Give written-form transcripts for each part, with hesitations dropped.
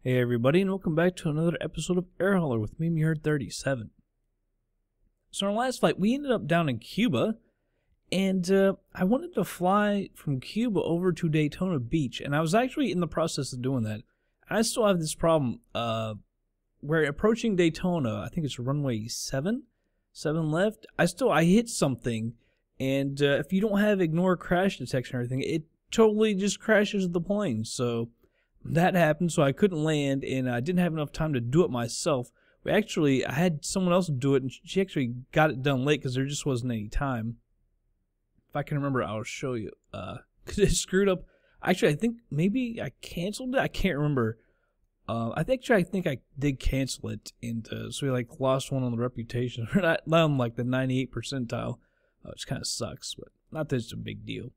Hey everybody, and welcome back to another episode of Air Hauler with me, Muir37. So in our last flight, we ended up down in Cuba, and I wanted to fly from Cuba over to Daytona Beach, and I was actually in the process of doing that. I still have this problem, where approaching Daytona, I think it's runway 7 left, I hit something, and if you don't have ignore crash detection or anything, it totally just crashes the plane, so that happened, so I couldn't land, and I didn't have enough time to do it myself. I had someone else do it, and she actually got it done late because there just wasn't any time. If I can remember, I'll show you. Because it screwed up. Actually, I think maybe I canceled it. I can't remember. I think I did cancel it, and so we lost one on the reputation. not on the 98th percentile, which kind of sucks, but not that it's a big deal.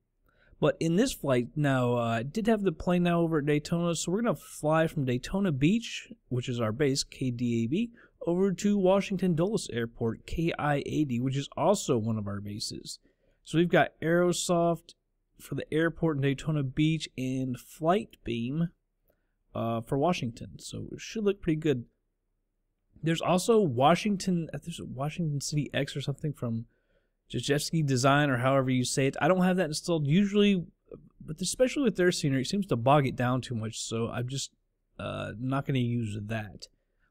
But in this flight, now, I did have the plane now over at Daytona, so we're going to fly from Daytona Beach, which is our base, KDAB, over to Washington Dulles Airport, KIAD, which is also one of our bases. So we've got Aerosoft for the airport in Daytona Beach and Flightbeam for Washington, so it should look pretty good. There's also Washington City X or something from Jajewski Design, or however you say it. I don't have that installed usually, but especially with their scenery, it seems to bog it down too much, so I'm just not going to use that.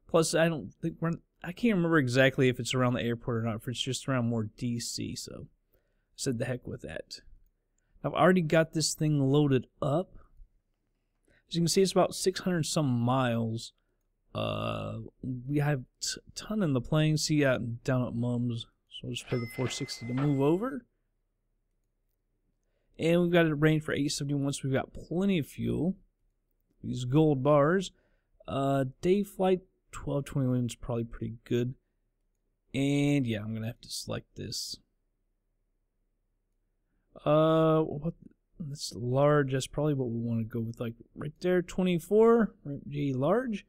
Plus, I can't remember exactly if it's around the airport or not, if it's just around more DC, so I said the heck with that. I've already got this thing loaded up. As you can see, it's about 600 some miles. We have a ton in the plane. See, down at Mum's. So I'll just play the 460 to move over. And we've got it range for 871, so we've got plenty of fuel. These gold bars. Day flight 1221 is probably pretty good. And yeah, I'm going to have to select this. That's large. That's probably what we want to go with. Right there, 24. G large.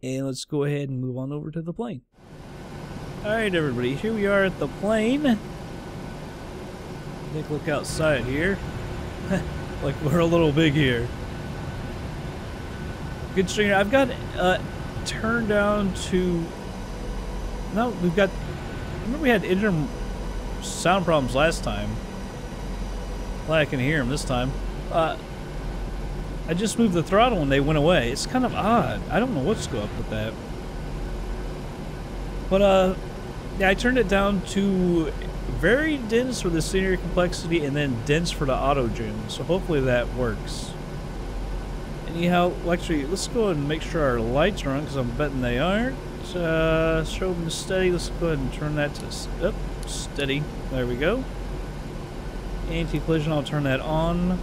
And let's go ahead and move on over to the plane. Alright everybody, here we are at the plane. Take a look outside here. We're a little big here. Good stringer. I've got turned down to... No, we've got... Remember we had engine sound problems last time. Glad I can hear them this time. I just moved the throttle and they went away. It's kind of odd. I don't know what's going up with that. But, yeah, I turned it down to very dense for the scenery complexity and then dense for the auto gen. So hopefully that works. Anyhow, actually, let's go ahead and make sure our lights are on because I'm betting they aren't. Show them steady. Let's go ahead and turn that to steady. There we go. Anti-collision, I'll turn that on.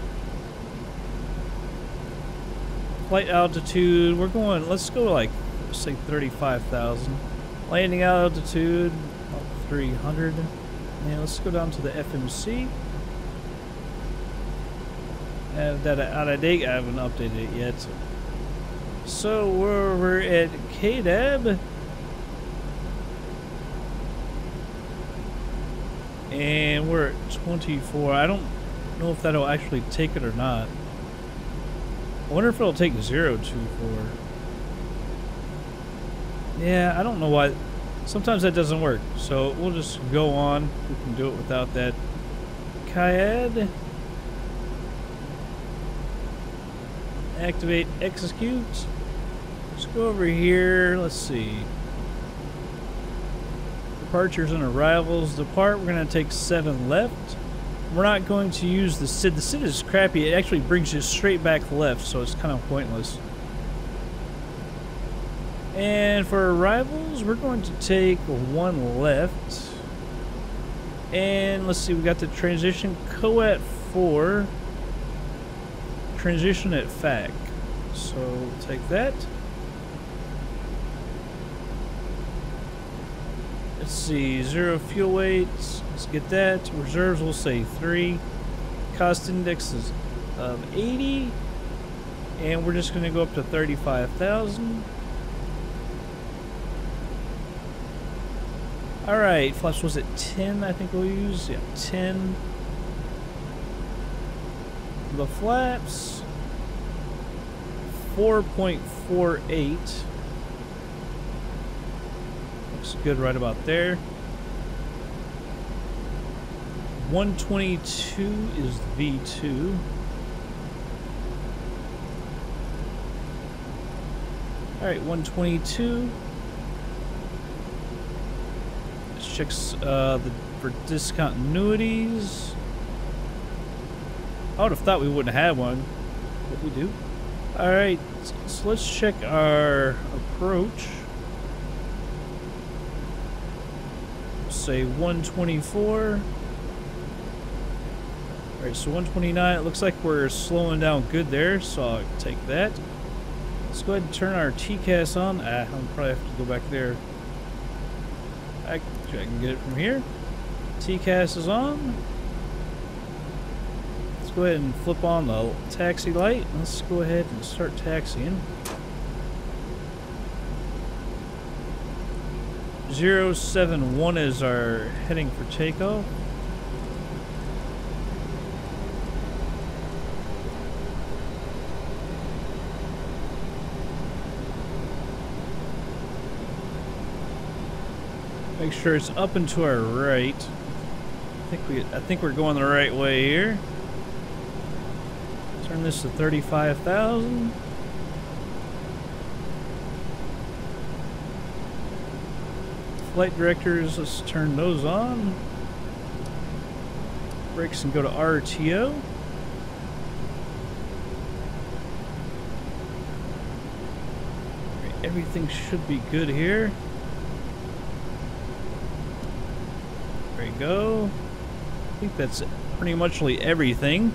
Flight altitude, we're going, let's go say 35,000. Landing altitude, about 300. And let's go down to the FMC. I have that out of date, I haven't updated it yet. So we're at KDAB. And we're at 24. I don't know if that'll actually take it or not. I wonder if it'll take 024. Yeah, I don't know why. Sometimes that doesn't work. So we'll just go on. We can do it without that. KIAD. Activate, execute. Let's go over here. Let's see. Departures and arrivals. Depart, we're going to take 7 left. We're not going to use the SID. The SID is crappy. It actually brings you straight back left, so it's kind of pointless. And for arrivals, we're going to take 1 left. And let's see, we got the transition COAT 4. Transition at FAC. So we'll take that. Let's see, 0 fuel weights. Let's get that. Reserves, we'll say 3. Cost index is 80. And we're just going to go up to 35,000. Alright, flaps was it 10 I think we'll use? Yeah, 10. The flaps. 4.48. Looks good right about there. 122 is V2. Alright, 122. Let's check for discontinuities. I would have thought we wouldn't have one, but we do. Alright, so let's check our approach. Say 124. Alright, so 129. It looks like we're slowing down good there, so I'll take that. Let's go ahead and turn our TCAS on. I'll probably have to go back there. I can get it from here. TCAS is on. Let's go ahead and flip on the taxi light. Let's go ahead and start taxiing. 071 is our heading for takeoff. Make sure it's up and to our right. I think we're going the right way here. Turn this to 35,000. Flight directors, let's turn those on. Brakes and go to RTO. Everything should be good here. There you go. I think that's pretty much everything.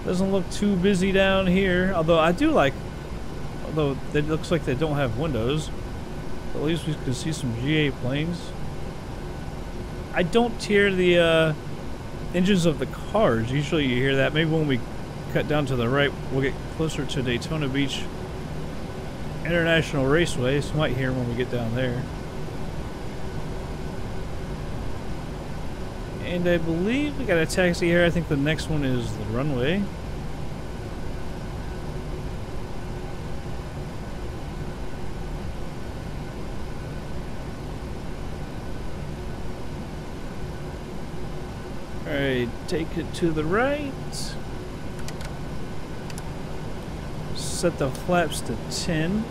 Doesn't look too busy down here, although it looks like they don't have windows. At least we can see some GA planes. I don't hear the engines of the cars. Usually you hear that. Maybe when we cut down to the right, we'll get closer to Daytona Beach International Raceway, so you might hear them when we get down there. And I believe we got a taxi here. I think the next one is the runway. Alright, take it to the right. Set the flaps to 10.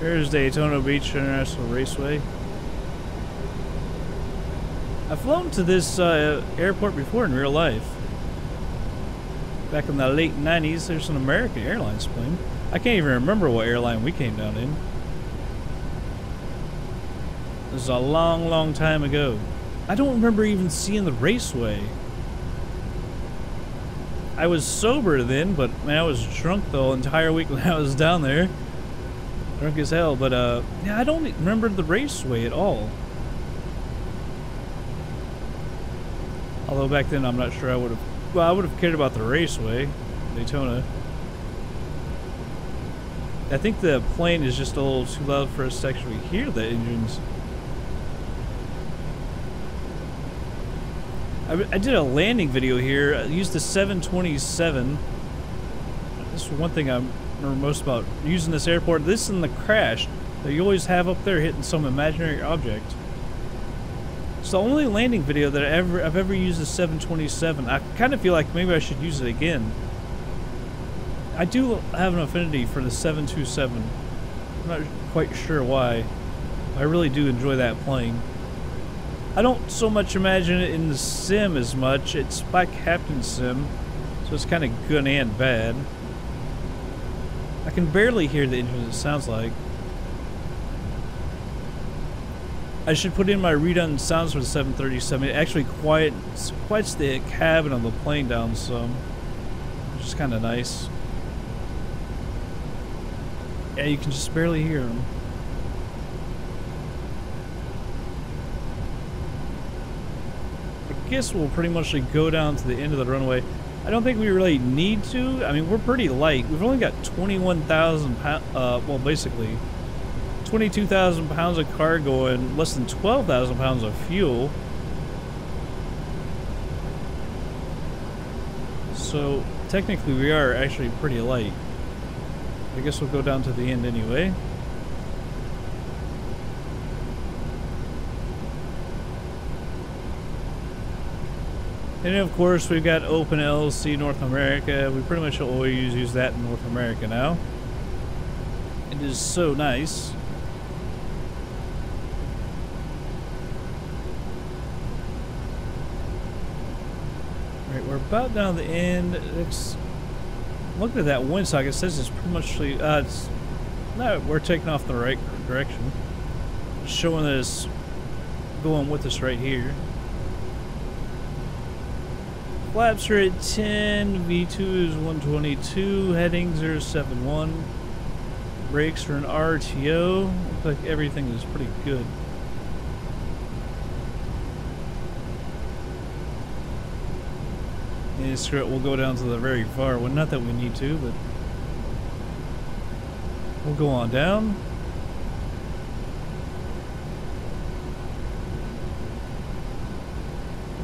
Here's Daytona Beach International Raceway. I've flown to this airport before in real life. Back in the late 90s, there's an American Airlines plane. I can't even remember what airline we came down in. This is a long, long time ago. I don't remember even seeing the raceway. I was sober then, but man, I was drunk the entire week when I was down there. Drunk as hell, but yeah, I don't remember the raceway at all. Although back then I'm not sure I would have, well, I would have cared about the raceway, Daytona. I think the plane is just a little too loud for us to actually hear the engines. I did a landing video here. I used the 727. This is one thing I remember most about using this airport. This and the crash that you always have up there hitting some imaginary object. It's the only landing video that I've ever used the 727. I kind of feel like maybe I should use it again. I do have an affinity for the 727. I'm not quite sure why. I really do enjoy that plane. I don't so much imagine it in the sim as much. It's by Captain Sim, so it's kind of good and bad. I can barely hear the engine, it sounds like. I should put in my redone sounds for the 737. It actually quiets the cabin of the plane down some, which is kind of nice. Yeah, you can just barely hear them. I guess we'll pretty much go down to the end of the runway. I don't think we really need to. I mean, we're pretty light. We've only got 21,000 pounds, well, basically 22,000 pounds of cargo and less than 12,000 pounds of fuel. So technically we are actually pretty light. I guess we'll go down to the end anyway. And of course we've got openLC North America. We pretty much always use that in North America now. It is so nice. Right, we're about down the end. It's looking at that windsock. It says it's pretty much it's no, we're taking off the right direction. It's showing that it's going with us right here. Flaps are at 10, V2 is 122, heading 071. Brakes are an RTO. Looks like everything is pretty good. And screw it, we'll go down to the very far one. Not that we need to, but we'll go on down.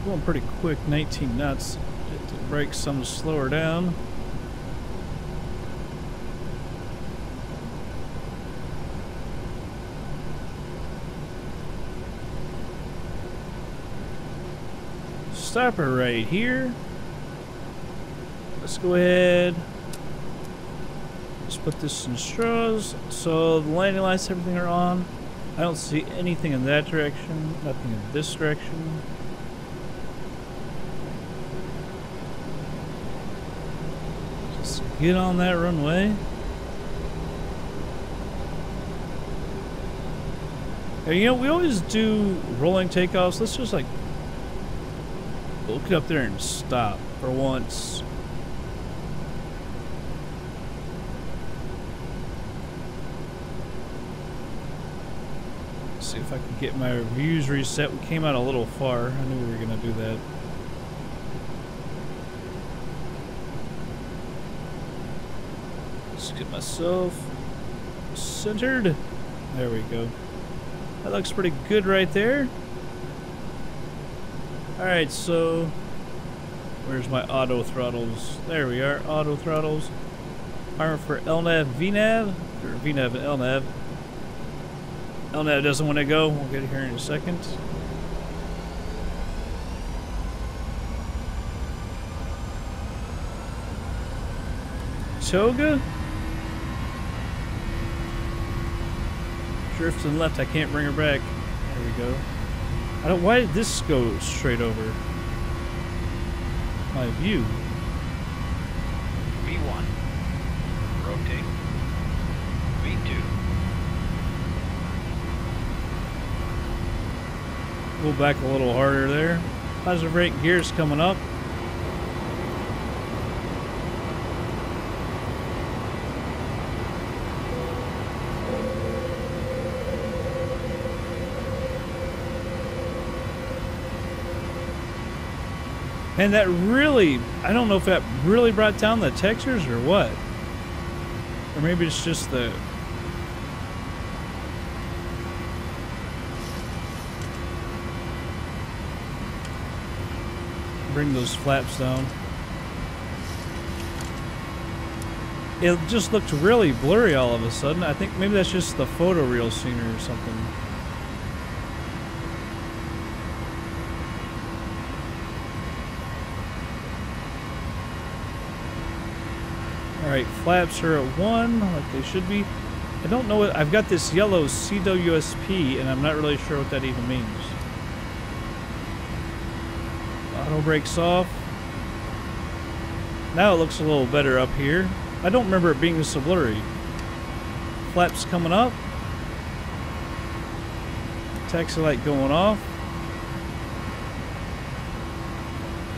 Going pretty quick, 19 knots. Get the brakes some slower down. Stopper right here. Let's go ahead. Let's put this in straws. So the landing lights, everything are on. I don't see anything in that direction, nothing in this direction. Get on that runway. And, you know, we always do rolling takeoffs. Let's just like look up there and stop for once. Let's see if I can get my views reset. We came out a little far. I knew we were going to do that. Get myself centered. There we go. That looks pretty good right there. Alright, so where's my auto throttles? There we are, auto throttles. Arm for LNAV, VNAV, or VNAV and LNAV. LNAV doesn't want to go. We'll get it here in a second. Toga? Drifting left, I can't bring her back. There we go. I don't. Why did this go straight over my view? V1. Rotate. V2. Go back a little harder there. Positive rate gears coming up. And that really, I don't know if that really brought down the textures or what. Or maybe it's just the... Bring those flaps down. It just looked really blurry all of a sudden. I think maybe that's just the photoreal scenery or something. Alright, flaps are at 1, like they should be. I don't know what, I've got this yellow CWSP, and I'm not really sure what that even means. Auto brakes off. Now it looks a little better up here. I don't remember it being so blurry. Flaps coming up. Taxi light going off.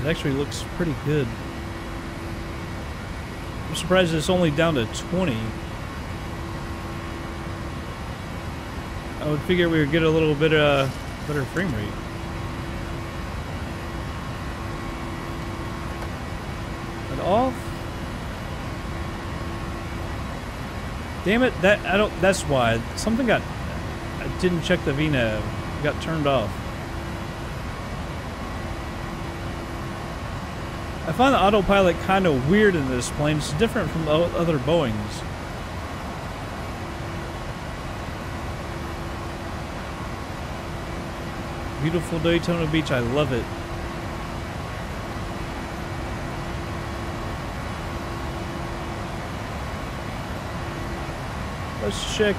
It actually looks pretty good. I'm surprised it's only down to 20. I would figure we would get a little bit better frame rate. And off. Damn it! That's why something got. I didn't check the VNAV. It got turned off. I find the autopilot kind of weird in this plane. It's different from other Boeings. Beautiful Daytona Beach, I love it. Let's check,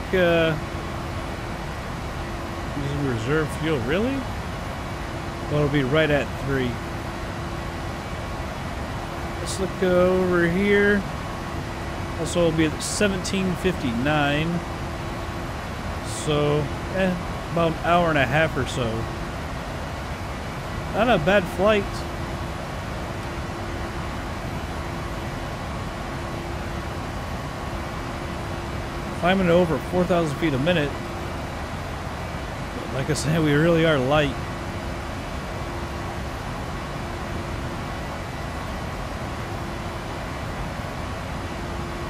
using reserve fuel, really? Well, it'll be right at 3. Let's look over here. Also, it'll be at 17:59. So, about an hour and a half or so. Not a bad flight. Climbing over 4,000 feet a minute. But like I said, we really are light.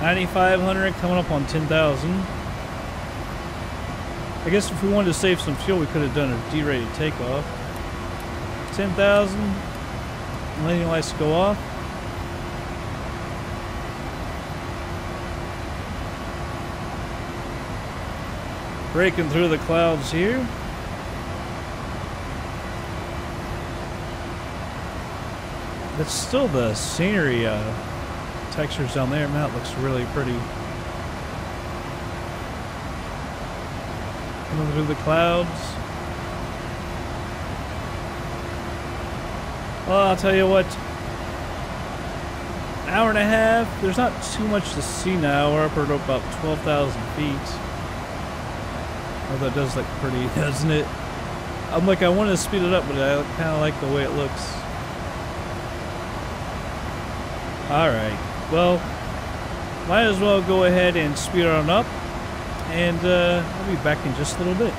$9,500 coming up on 10,000. I guess if we wanted to save some fuel, we could have done a derated takeoff. 10,000. Landing lights go off. Breaking through the clouds here. That's still the scenery textures down there. Man, that looks really pretty. Coming through the clouds. Well, I'll tell you what. An hour and a half. There's not too much to see now. We're up at about 12,000 feet. Oh, that does look pretty, doesn't it? I'm like, I want to speed it up, but I kind of like the way it looks. Alright, well, might as well go ahead and speed on up, and I'll be back in just a little bit.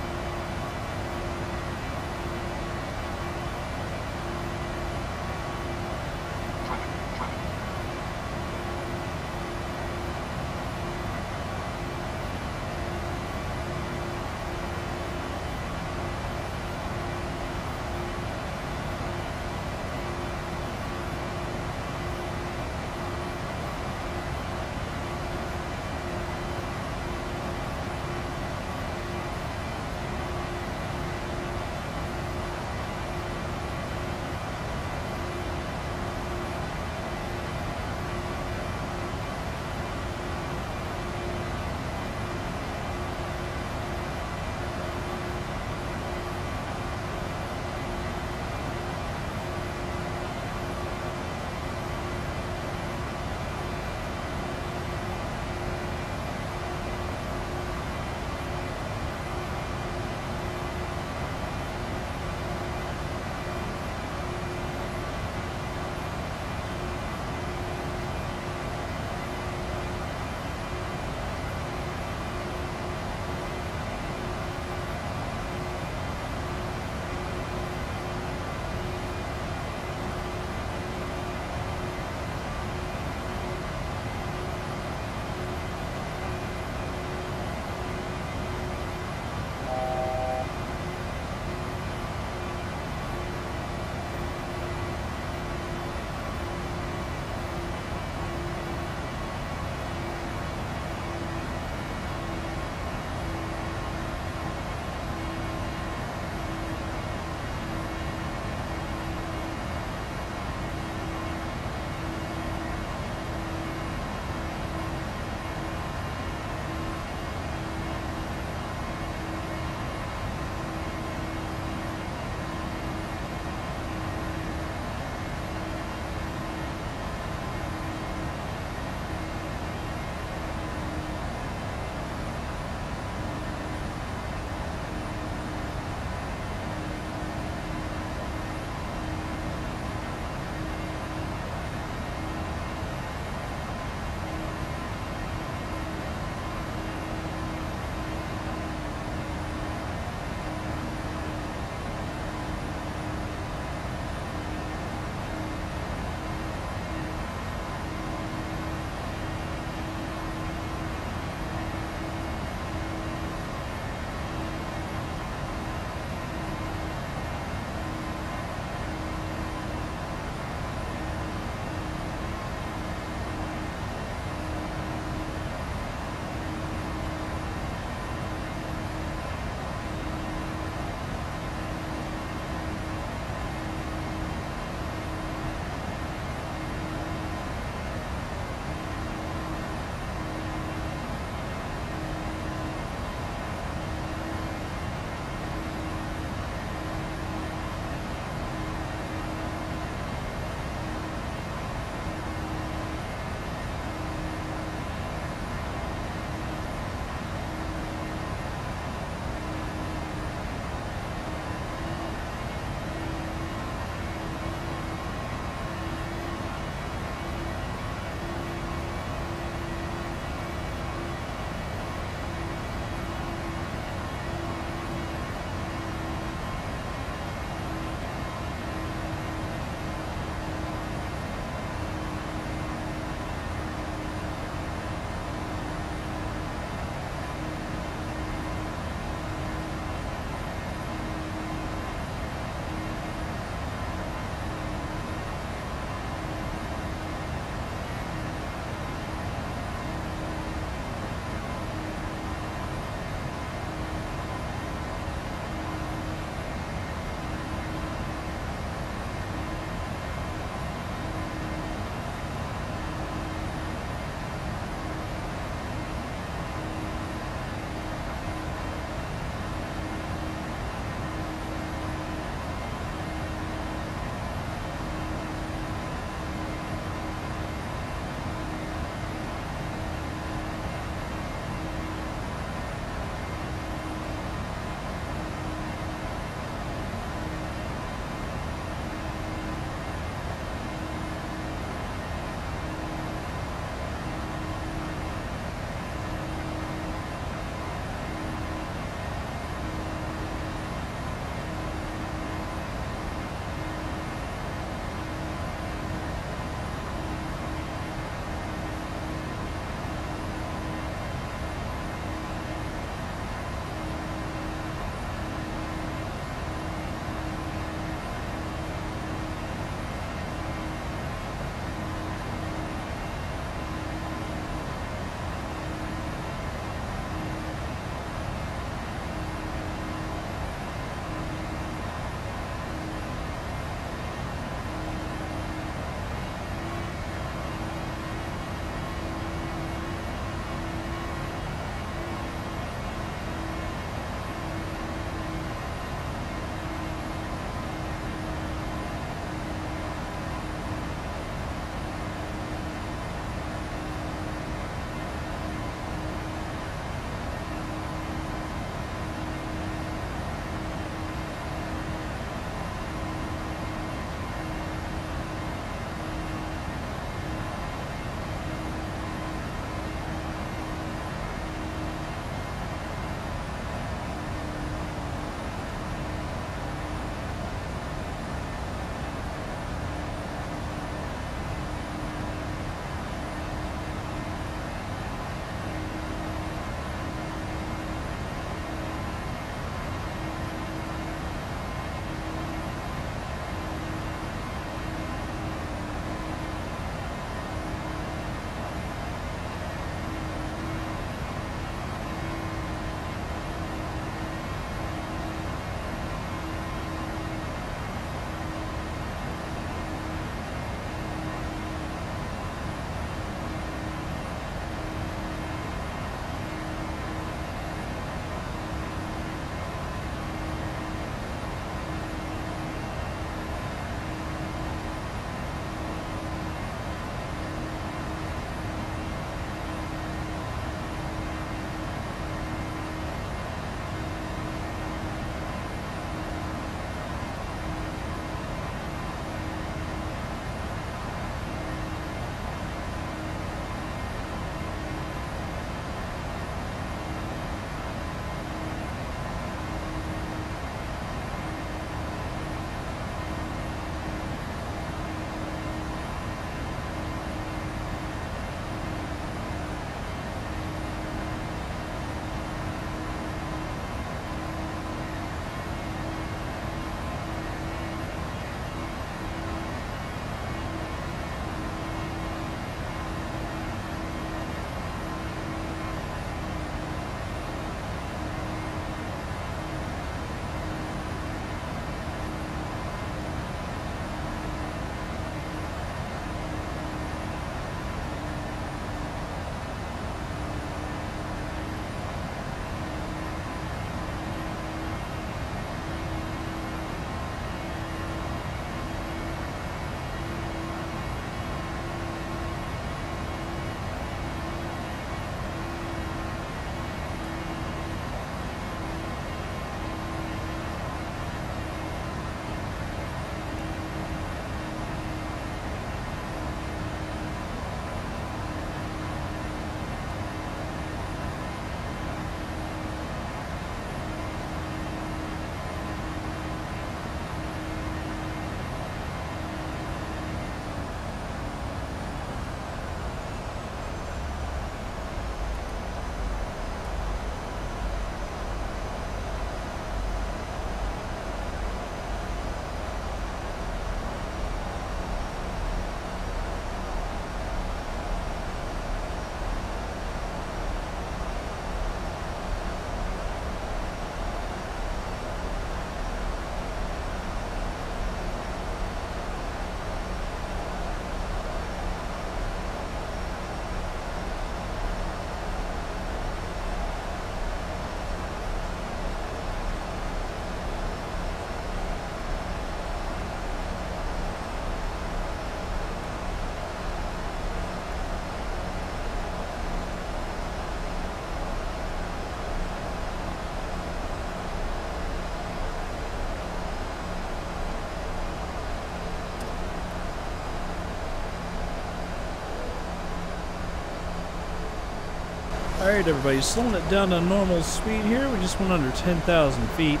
Alright everybody, slowing it down to normal speed here. We just went under 10,000 feet.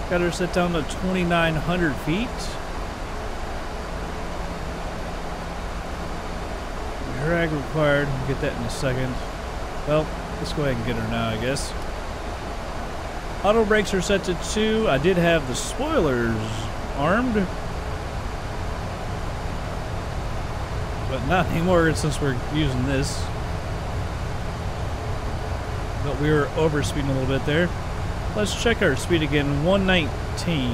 Got her set down to 2,900 feet. Drag required. We'll get that in a second. Well, let's go ahead and get her now, I guess. Auto brakes are set to 2. I did have the spoilers armed, but not anymore since we're using this. But we were overspeeding a little bit there. Let's check our speed again. 119.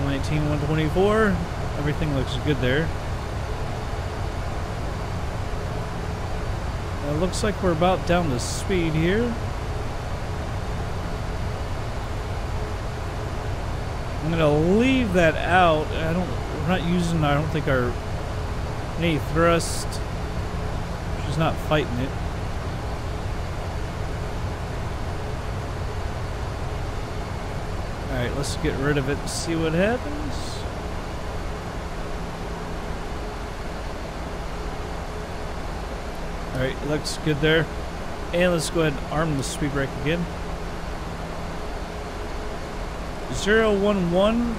119, 124. Everything looks good there. It looks like we're about down to speed here. I'm gonna leave that out. We're not using, I don't think, any thrust. She's not fighting it. Alright, let's get rid of it and see what happens. Alright, looks good there. And let's go ahead and arm the speed brake again. 011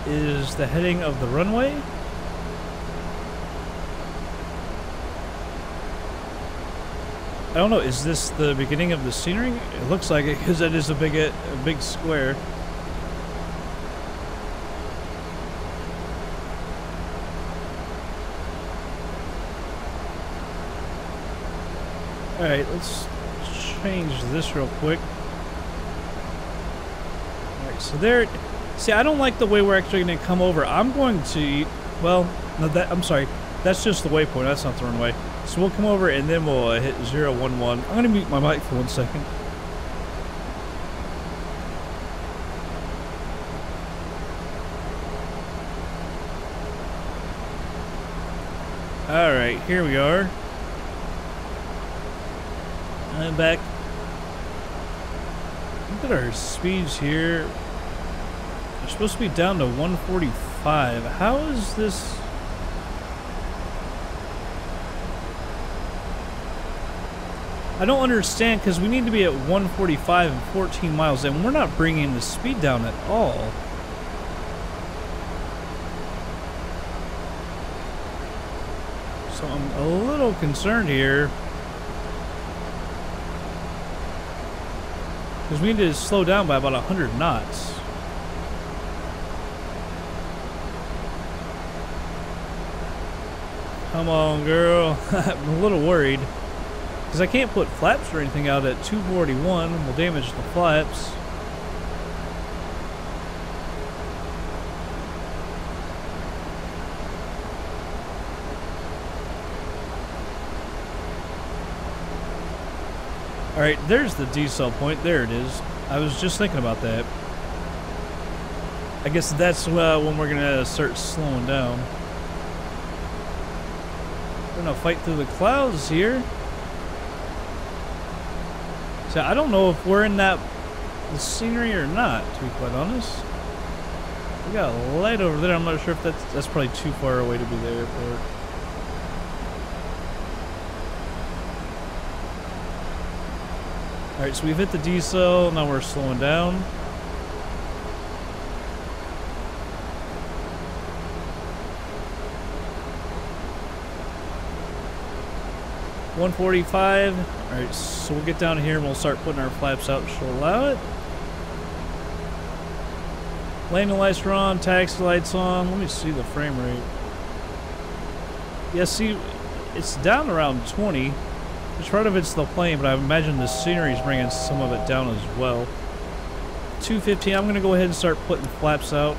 is the heading of the runway. I don't know, is this the beginning of the scenery? It looks like it, because that is a big square. Alright, let's change this real quick. Alright, so there... See, I don't like the way we're actually going to come over. I'm going to... Well, no, I'm sorry. That's just the waypoint. That's not the runway. So we'll come over and then we'll hit 011. I'm going to mute my mic for 1 second. Alright, here we are. I'm back. Look at our speeds here. We're supposed to be down to 145. How is this... I don't understand, because we need to be at 145 and 14 miles, and we're not bringing the speed down at all. So I'm a little concerned here. Because we need to slow down by about 100 knots. Come on, girl. I'm a little worried. Because I can't put flaps or anything out at 241. We'll damage the flaps. Alright, there's the decel point. There it is. I was just thinking about that. I guess that's when we're going to start slowing down. We're going to fight through the clouds here. So I don't know if we're in the scenery or not, to be quite honest. We got a light over there. I'm not sure if that's probably too far away to be the airport. Alright, so we've hit the decel, now we're slowing down. $145. Alright, so we'll get down here and we'll start putting our flaps out, she'll allow it. Landing lights are on, taxi lights on. Let me see the frame rate. Yeah, see, it's down around 20. Which part of it's the plane, but I imagine the scenery is bringing some of it down as well. 215, I'm going to go ahead and start putting flaps out.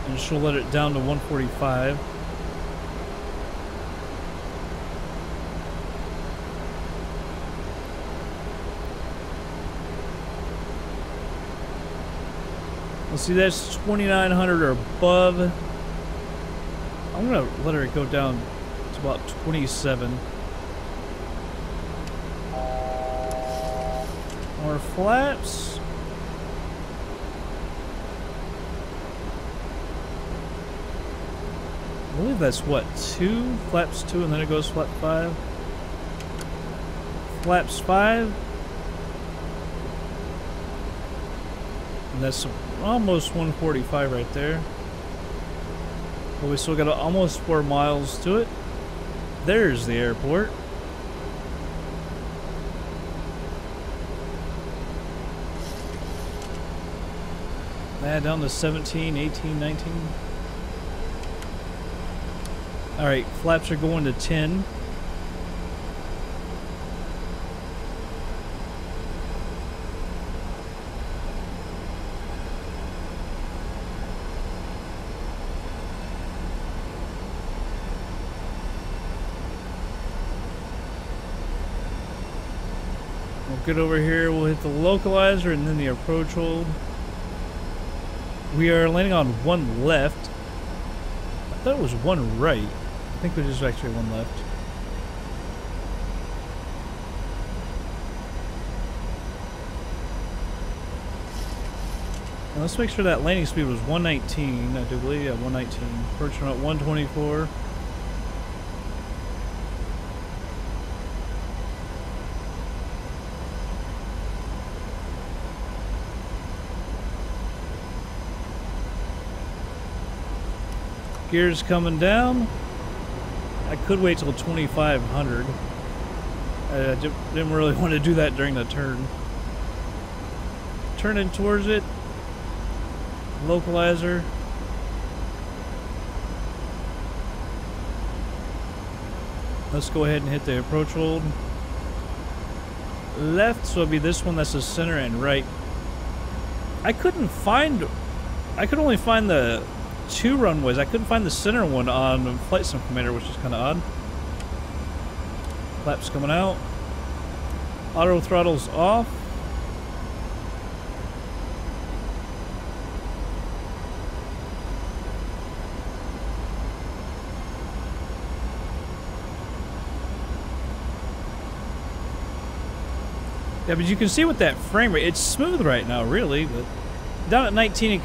And she'll let it down to 145. Let's see, that's 2,900 or above. I'm going to let her go down to about 27. More flaps. I believe that's what, 2? Flaps 2 and then it goes flap 5. Flaps 5. And that's almost 145 right there. But we still got almost 4 miles to it. There's the airport. Down to 17, 18, 19. Alright, flaps are going to 10. We'll get over here, we'll hit the localizer and then the approach hold. We are landing on 1 left. I thought it was 1 right. I think there's actually 1 left. Now let's make sure that landing speed was 119. I do believe, yeah, 119. Approaching at 124. Gears coming down. I could wait till 2500. I didn't really want to do that during the turn. Turning towards it. Localizer. Let's go ahead and hit the approach hold. Left, so it'll be this one, that's the center, and right. I could only find the 2 runways. I couldn't find the center one on FlightSim Commander, which is kind of odd. Flaps coming out. Auto throttle's off. Yeah, but you can see with that frame rate, it's smooth right now, really. But down at 19, you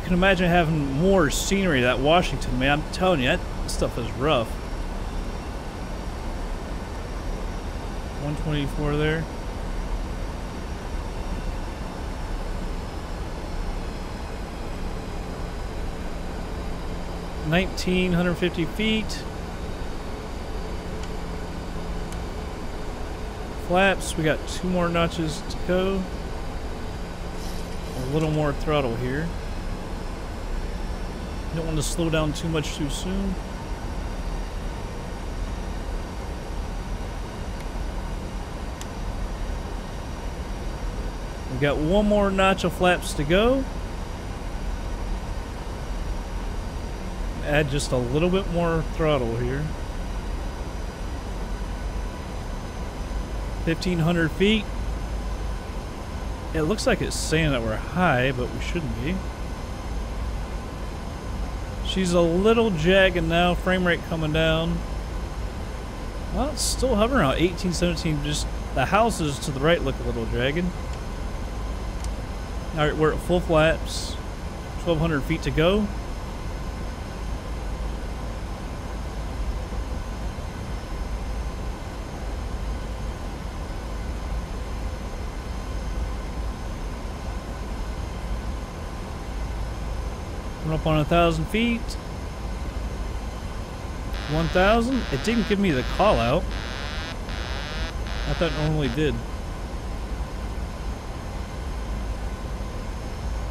can imagine having more scenery. That Washington, man, I'm telling you, that stuff is rough. 124 there. $1,950 feet. Flaps, we got 2 more notches to go. A little more throttle here. Don't want to slow down too much too soon. We got 1 more notch of flaps to go. Add just a little bit more throttle here. 1,500 feet. It looks like it's saying that we're high, but we shouldn't be. She's a little jagged now, frame rate coming down. Well, it's still hovering around 18, 17, just the houses to the right look a little jagged. Alright, we're at full flaps. 1,200 feet to go. Up on 1,000 feet. 1,000. It didn't give me the call out. I thought it normally did.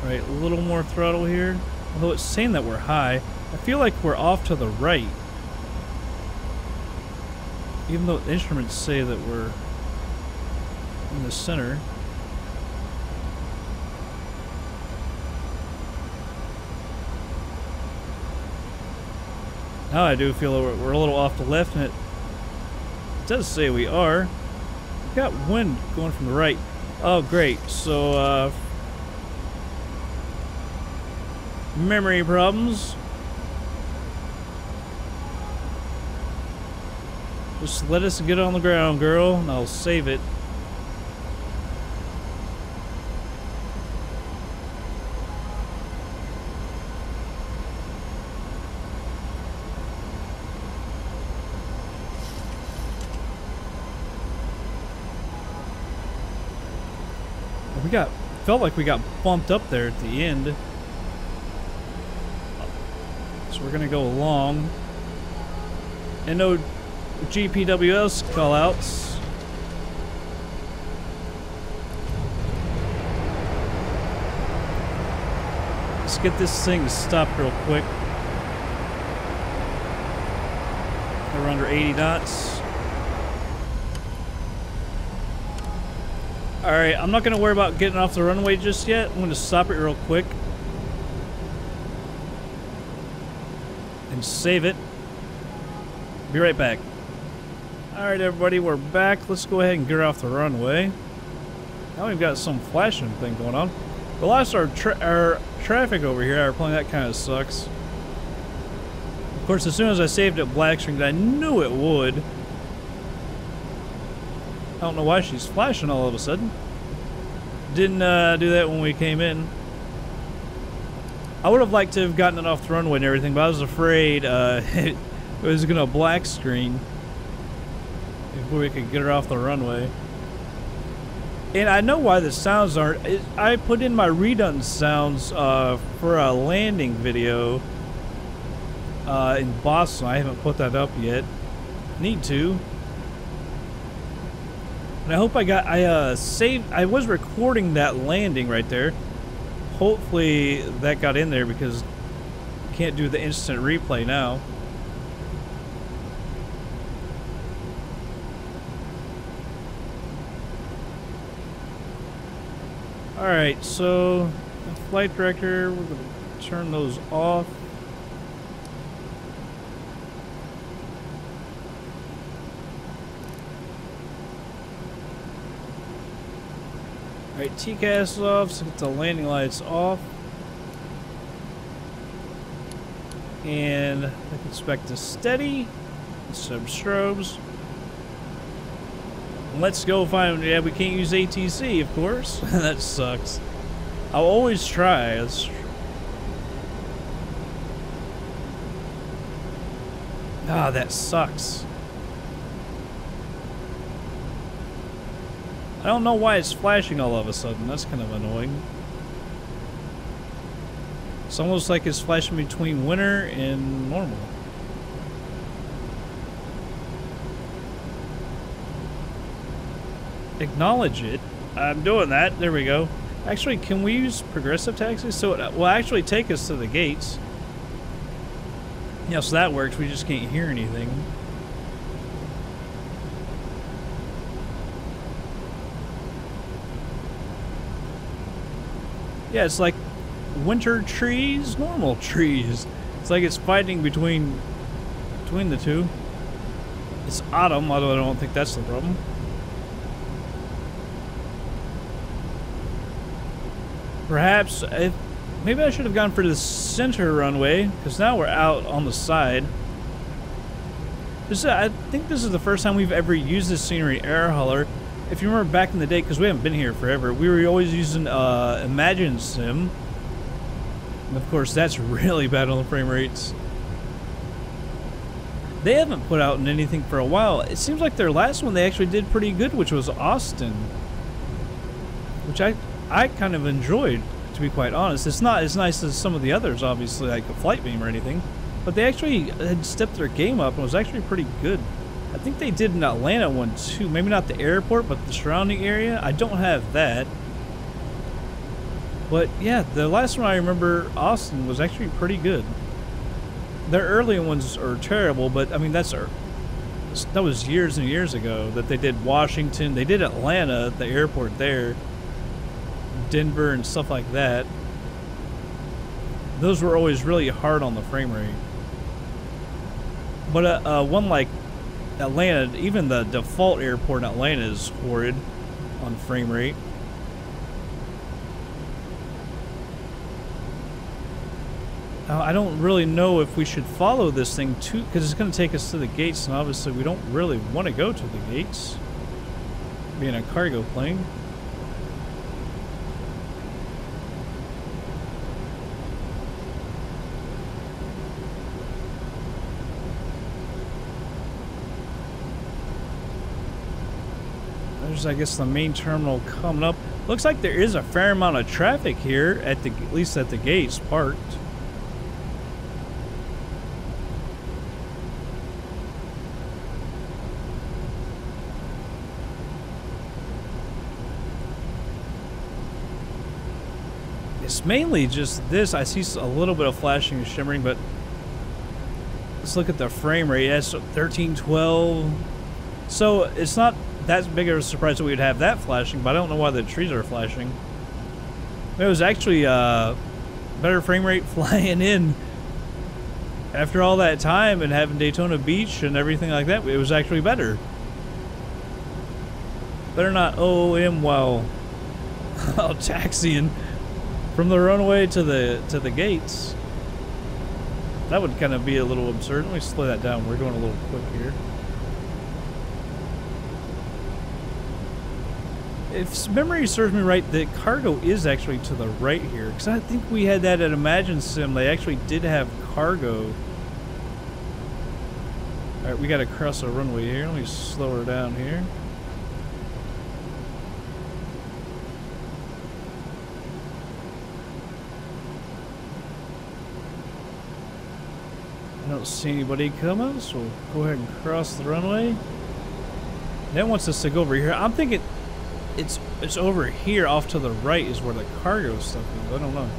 Alright, a little more throttle here. Although it's saying that we're high, I feel like we're off to the right. Even though the instruments say that we're in the center. Now I do feel we're a little off the left, and it does say we are. We've got wind going from the right. Oh, great. So, memory problems. Just let us get on the ground, girl, and I'll save it. felt like we got bumped up there at the end. So we're gonna go along. And no GPWS callouts. Let's get this thing to stop real quick. We're under 80 knots. Alright, I'm not going to worry about getting off the runway just yet. I'm going to stop it real quick. And save it. Be right back. Alright everybody, we're back. Let's go ahead and get off the runway. Now we've got some flashing thing going on. We lost our traffic over here. Our plane, that kind of sucks. Of course, as soon as I saved it black screen, I knew it would. I don't know why she's flashing all of a sudden. Didn't do that when we came in. I would have liked to have gotten it off the runway and everything, but I was afraid it was going to black screen before we could get her off the runway. And I know why the sounds aren't. I put in my redundant sounds for a landing video in Boston. I haven't put that up yet. Need to. And I hope I saved. I was recording that landing right there. Hopefully that got in there because you can't do the instant replay now. Alright, so the flight director, we're going to turn those off. Alright, TCAS is off, so get the landing lights off. And I can expect to steady, some strobes. Let's go find, yeah, we can't use ATC, of course. That sucks. I'll always try. Ah, that sucks. I don't know why it's flashing all of a sudden. That's kind of annoying. It's almost like it's flashing between winter and normal. Acknowledge it. I'm doing that. There we go. Actually, can we use progressive taxis? So it will actually take us to the gates. Yeah, so that works. We just can't hear anything. Yeah, it's like winter trees, normal trees. It's like it's fighting between the two. It's autumn, although I don't think that's the problem. Perhaps, maybe I should have gone for the center runway, because now we're out on the side. I think this is the first time we've ever used this scenery air hauler. If you remember back in the day, because we haven't been here forever, we were always using FlightSim. And of course, that's really bad on the frame rates. They haven't put out anything for a while. It seems like their last one they actually did pretty good, which was Austin. Which I kind of enjoyed, to be quite honest. It's not as nice as some of the others, obviously, like the Flightbeam or anything. But they actually had stepped their game up and was actually pretty good. I think they did an Atlanta one too. Maybe not the airport, but the surrounding area. I don't have that. But yeah, the last one I remember, Austin, was actually pretty good. Their early ones are terrible, but I mean, that was years and years ago that they did Washington. They did Atlanta, the airport there. Denver and stuff like that. Those were always really hard on the frame rate. But one like Atlanta, even the default airport in Atlanta is horrid on frame rate. I don't really know if we should follow this thing too, because it's going to take us to the gates, and obviously we don't really want to go to the gates, being a cargo plane. There's, I guess, the main terminal coming up. Looks like there is a fair amount of traffic here, at least at the gates parked. It's mainly just this. I see a little bit of flashing and shimmering, but let's look at the frame rate. That's 1312. So it's not that big of a surprise that we would have that flashing, but I don't know why the trees are flashing. It was actually better frame rate flying in after all that time and having Daytona Beach and everything like that. It was actually better. Better not OM while taxiing from the runway to the gates. That would kind of be a little absurd. Let me slow that down. We're going a little quick here. If memory serves me right, the cargo is actually to the right here. Because I think we had that at Imagine Sim. They actually did have cargo. Alright, we got to cross the runway here. Let me slow her down here. I don't see anybody coming, so we'll go ahead and cross the runway. That wants us to go over here. I'm thinking it's over here off to the right is where the cargo stuff is. I don't know.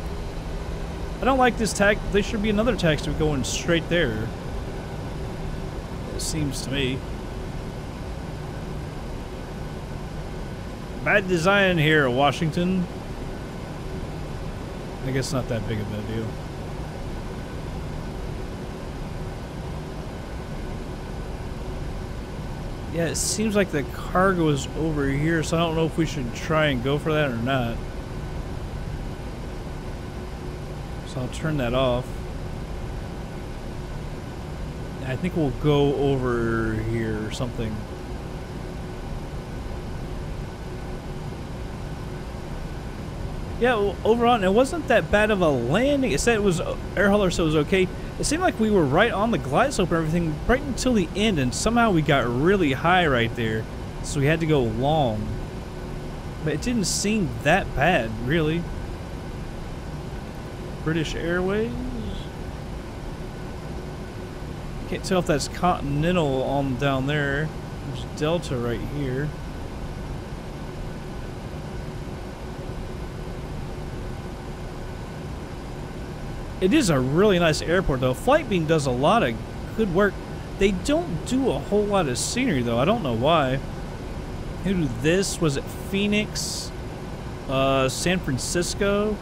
I don't like this tag. There should be another taxi going straight there. It seems to me. Bad design here, Washington. I guess not that big of a deal. Yeah, it seems like the cargo is over here, so I don't know if we should try and go for that or not. So I'll turn that off. I think we'll go over here or something. Yeah, well, overall, it wasn't that bad of a landing. It said it was air hauler, so it was okay. It seemed like we were right on the glide slope and everything right until the end, and somehow we got really high right there, so we had to go long. But it didn't seem that bad, really. British Airways. Can't tell if that's Continental on down there. There's Delta right here. It is a really nice airport, though. Flightbeam does a lot of good work. They don't do a whole lot of scenery, though. I don't know why. Who do this? Was it Phoenix? San Francisco?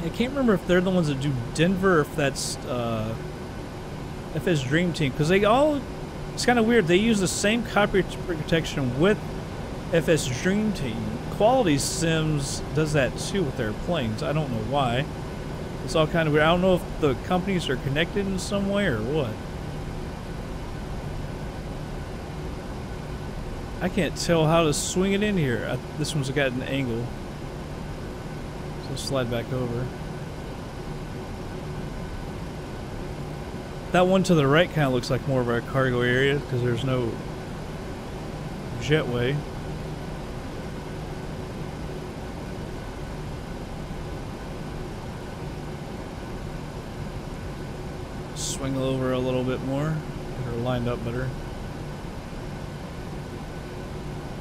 I can't remember if they're the ones that do Denver or if that's FS Dream Team. Because they all... It's kind of weird. They use the same copyright protection with FS Dream Team. Quality Sims does that, too, with their planes. I don't know why. It's all kind of weird. I don't know if the companies are connected in some way or what. I can't tell how to swing it in here. This one's got an angle. So slide back over. That one to the right kind of looks like more of a cargo area because there's no jetway. Swing over a little bit more, get her lined up better.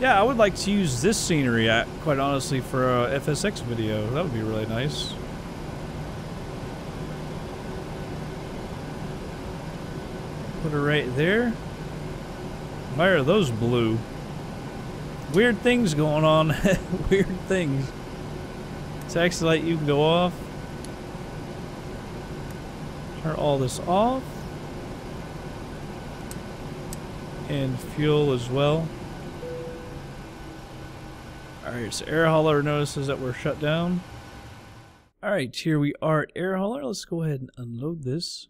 Yeah, I would like to use this scenery, quite honestly, for a FSX video. That would be really nice. Put her right there. Why are those blue? Weird things going on. Weird things. Taxi light, you can go off. Turn all this off. And fuel as well. Alright, so air hauler notices that we're shut down. Alright, here we are at air hauler. Let's go ahead and unload this.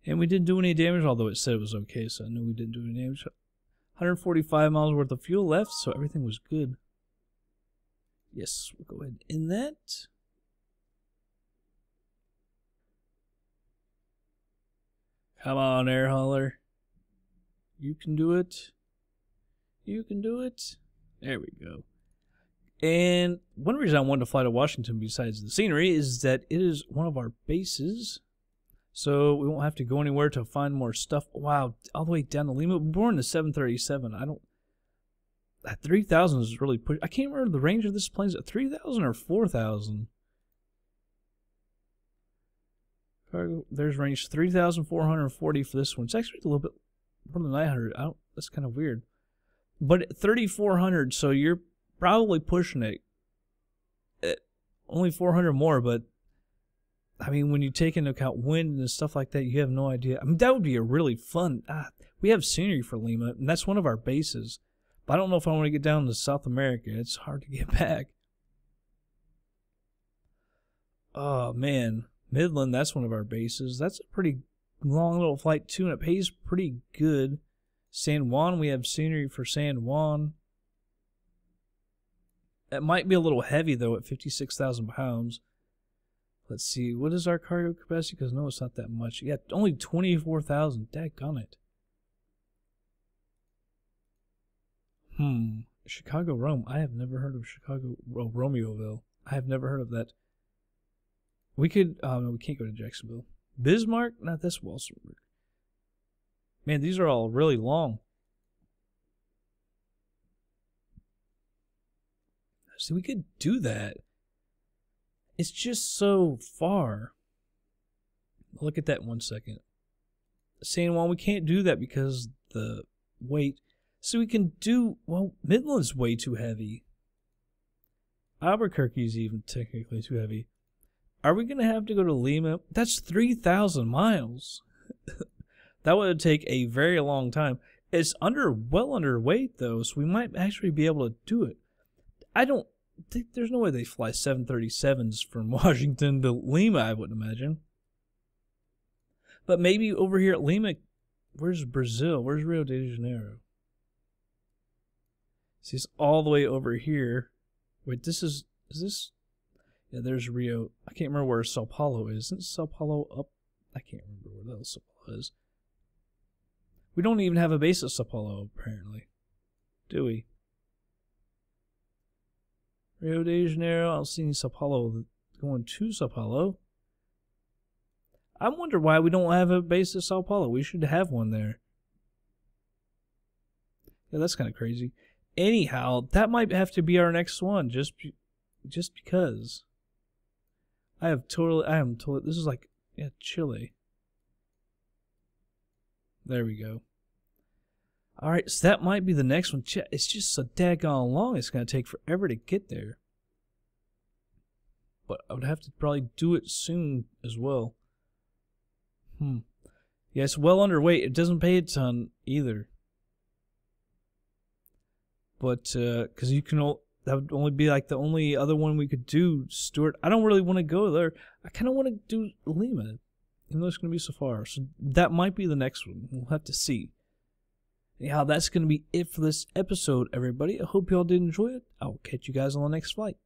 And we didn't do any damage, although it said it was okay, so I knew we didn't do any damage. 145 miles worth of fuel left, so everything was good. Yes, we'll go ahead and end that. Come on, air hauler. You can do it. You can do it. There we go. And one reason I wanted to fly to Washington besides the scenery is that it is one of our bases. So we won't have to go anywhere to find more stuff. Wow, all the way down to Lima. We're in the 737. That 3,000 is really push. I can't remember the range of this plane. Is it 3,000 or 4,000? There's range 3,440 for this one. It's actually a little bit more than 900. That's kind of weird. But 3,400, so you're probably pushing it. Only 400 more, but I mean, when you take into account wind and stuff like that, you have no idea. I mean, that would be a really fun. We have scenery for Lima, and that's one of our bases. But I don't know if I want to get down to South America. It's hard to get back. Oh, man. Midland, that's one of our bases. That's a pretty long little flight, too, and it pays pretty good. San Juan, we have scenery for San Juan. It might be a little heavy, though, at 56,000 pounds. Let's see. What is our cargo capacity? Because no, it's not that much. Yeah, only 24,000. Daggone it. Chicago Rome. I have never heard of Chicago Romeoville. I have never heard of that. We could. No, we can't go to Jacksonville. Bismarck. Not this Walsenburg. Man, these are all really long. See, we could do that. It's just so far. Look at that 1 second. San Juan, we can't do that because the weight. So we can do, well, Midland's way too heavy. Albuquerque's even technically too heavy. Are we going to have to go to Lima? That's 3,000 miles. That would take a very long time. It's well underweight, though, so we might actually be able to do it. I don't think there's no way they fly 737s from Washington to Lima, I wouldn't imagine. But maybe over here at Lima, where's Brazil? Where's Rio de Janeiro? See, it's all the way over here. Wait, is this? Yeah, there's Rio. I can't remember where Sao Paulo is. Isn't Sao Paulo up? I can't remember where the hell Sao Paulo is. We don't even have a base at Sao Paulo, apparently. Do we? Rio de Janeiro. I don't see any Sao Paulo going to Sao Paulo. I wonder why we don't have a base at Sao Paulo. We should have one there. Yeah, that's kind of crazy. Anyhow, that might have to be our next one, just because. I am totally. This is like, yeah, Chile. There we go. All right, so that might be the next one. It's just so daggone long. It's going to take forever to get there. But I would have to probably do it soon as well. Yeah, it's well underweight. It doesn't pay a ton either. But because that would only be like the only other one we could do. Stuart, I don't really want to go there. I kind of want to do Lima, even though it's going to be so far. So that might be the next one. We'll have to see. Anyhow, that's going to be it for this episode, everybody. I hope y'all did enjoy it. I'll catch you guys on the next flight.